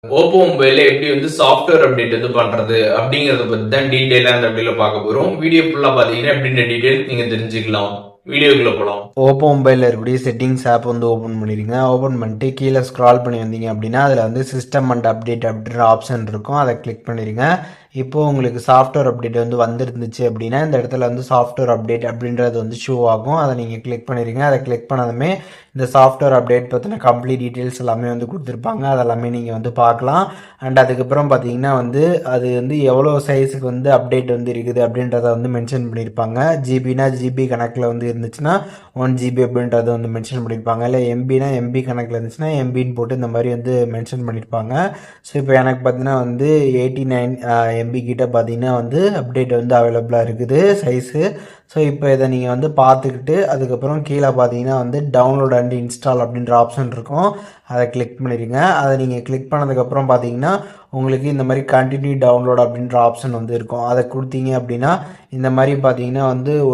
Oppo மொபைல்ல எப்படி software update பண்றது அப்படிங்கறத பத்தி தான் டீடைலா இந்த வீடியோல பார்க்க போறோம். வீடியோ ஃபுல்லா பாத்தீங்கன்னா எப்படின்ற டீடைல் நீங்க தெரிஞ்சுக்கலாம். வீடியோக்குள்ள போலாம். ஓப்போ மொபைலில் இருக்கக்கூடிய செட்டிங்ஸ் ஆப் ஓப்பன் பண்ணிடுங்க. ஓப்பன் பண்ணிட்டு கீழே ஸ்க்ரால் பண்ணி வந்தீங்க அப்படின்னா அதில் சிஸ்டம் அண்ட் அப்டேட் அப்படின்ற ஆப்ஷன் இருக்கும். அதை கிளிக் பண்ணிடுங்க. இப்போது உங்களுக்கு சாஃப்ட்வேர் அப்டேட் வந்துருந்துச்சு அப்படின்னா இந்த இடத்துல சாஃப்ட்வேர் அப்டேட் அப்படின்றது ஷோ ஆகும். அதை நீங்கள் கிளிக் பண்ணிடுங்க. அதை கிளிக் பண்ணதுமே இந்த சாஃப்ட்வேர் அப்டேட் பற்றின கம்ப்ளீட் டீட்டெயில்ஸ் எல்லாமே கொடுத்துருப்பாங்க. அதெல்லாமே நீங்கள் பார்க்கலாம். அண்ட் அதுக்கப்புறம் பார்த்தீங்கன்னா அது எவ்வளோ சைஸுக்கு அப்டேட் இருக்குது அப்படின்றத மென்ஷன் பண்ணியிருப்பாங்க. ஜிபினா ஜிபி கணக்கில் இருந்துச்சுன்னா 1 GB அப்படின்றத மென்ஷன் பண்ணியிருப்பாங்க. இல்லை எம்பினா எம்பி கணக்கில் இருந்துச்சுன்னா எம்பின்னு போட்டு இந்த மாதிரி மென்ஷன் பண்ணியிருப்பாங்க. ஸோ இப்போ எனக்கு பார்த்தீங்கன்னா 89 எம்பி கிட்ட பார்த்தீங்கன்னா அப்டேட் அவைலபிளாக இருக்குது சைஸு. ஸோ இப்போ இதை நீங்கள் பார்த்துக்கிட்டு அதுக்கப்புறம் கீழே பார்த்தீங்கன்னா டவுன்லோட் அண்ட் இன்ஸ்டால் அப்படின்ற ஆப்ஷன் இருக்கும். அதை கிளிக் பண்ணிடுங்க. அதை நீங்கள் கிளிக் பண்ணதுக்கப்புறம் பார்த்தீங்கன்னா உங்களுக்கு இந்த மாதிரி கண்டினியூ டவுன்லோட் அப்படின்ற ஆப்ஷன் இருக்கும். அதை கொடுத்தீங்க அப்படின்னா இந்த மாதிரி பார்த்தீங்கன்னா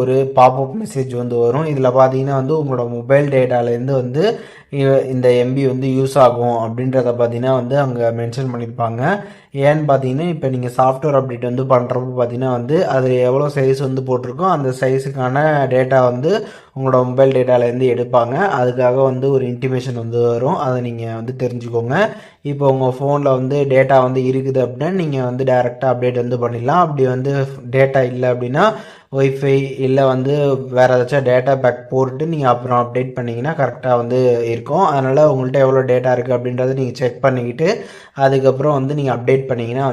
ஒரு பாப்அப் மெசேஜ் வரும். இதில் பார்த்தீங்கன்னா உங்களோட மொபைல் டேட்டாலேருந்து இந்த எம்பி யூஸ் ஆகும் அப்படின்றத பார்த்தீங்கன்னா அங்கே மென்ஷன் பண்ணியிருப்பாங்க. ஏன்னு பார்த்தீங்கன்னா இப்போ நீங்கள் சாஃப்ட்வேர் அப்டேட் பண்ணுறப்ப பார்த்தீங்கன்னா அதில் எவ்வளோ சைஸ் போட்டிருக்கோ அந்த சைஸுக்கான டேட்டா உங்களோட மொபைல் டேட்டாலேருந்து எடுப்பாங்க. அதுக்காக ஒரு இன்டிமேஷன் வரும். அதை நீங்கள் தெரிஞ்சுக்கோங்க. இப்போ உங்கள் ஃபோனில் டேட்டா இருக்குது அப்படின்னா நீங்கள் டேரெக்டாக அப்டேட் பண்ணிடலாம். அப்படி டேட்டா இல்லை அப்படின்னா ஒய்ஃபை இல்லை வேறு ஏதாச்சும் டேட்டா பேக் போட்டு நீங்கள் அப்புறம் அப்டேட் பண்ணிங்கன்னா கரெக்டாக இருக்கும். அதனால் உங்கள்கிட்ட எவ்வளோ டேட்டா இருக்குது அப்படின்றத நீங்கள் செக் பண்ணிக்கிட்டு அதுக்கப்புறம் நீங்கள் அப்டேட் பண்ணிங்கன்னா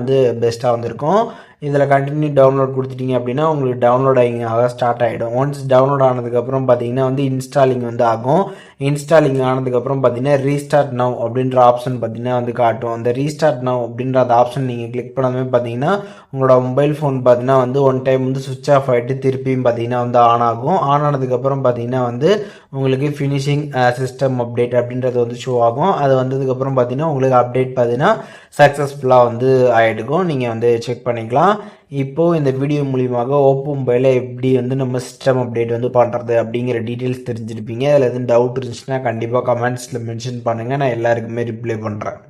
பெஸ்ட்டாக இருக்கும். இதில் கண்டினியூ டவுன்லோட் கொடுத்துட்டிங்க அப்படின்னா உங்களுக்கு டவுன்லோட் ஆக ஸ்டார்ட் ஆகிடும். ஒன்ஸ் டவுன்லோட் ஆனதுக்கப்புறம் பார்த்தீங்கன்னா இன்ஸ்டாலிங் ஆகும். இன்ஸ்டாலிங் ஆனதுக்கப்புறம் பார்த்தீங்கன்னா ரீஸ்டார்ட் நவ் அப்படின்ற ஆப்ஷன் பார்த்தீங்கன்னா காட்டும். அந்த ரீஸ்டார்ட் நவ் அப்படின்ற அந்த ஆப்ஷன் நீங்கள் கிளிக் பண்ணாமே பார்த்தீங்கன்னா உங்களோட மொபைல் ஃபோன் பார்த்தீங்கன்னா ஒன் டைம் சுவிட்ச் ஆஃப் ஆகிட்டு திருப்பியும் பார்த்தீங்கன்னா ஆன் ஆகும். ஆன் ஆனதுக்கப்புறம் பார்த்தீங்கன்னா உங்களுக்கு ஃபினிஷிங் சிஸ்டம் அப்டேட் அப்படின்றது ஷோ ஆகும். அது வந்ததுக்கப்புறம் பார்த்தீங்கன்னா உங்களுக்கு அப்டேட் பார்த்தீங்கன்னா சக்ஸஸ்ஃபுல்லாக ஆகிடுக்கும். நீங்கள் செக் பண்ணிக்கலாம். இப்போது இந்த வீடியோ மூலியமாக ஓப்போ மொபைலில் எப்படி நம்ம சிஸ்டம் அப்டேட் பண்ணுறது அப்படிங்கிற டீட்டெயில்ஸ் தெரிஞ்சிருப்பீங்க. அதில் எதுவும் டவுட் இருந்துச்சுன்னா கண்டிப்பாக கமெண்ட்ஸில் மென்ஷன் பண்ணுங்கள். நான் எல்லாருக்குமே ரிப்ளை பண்ணுறேன்.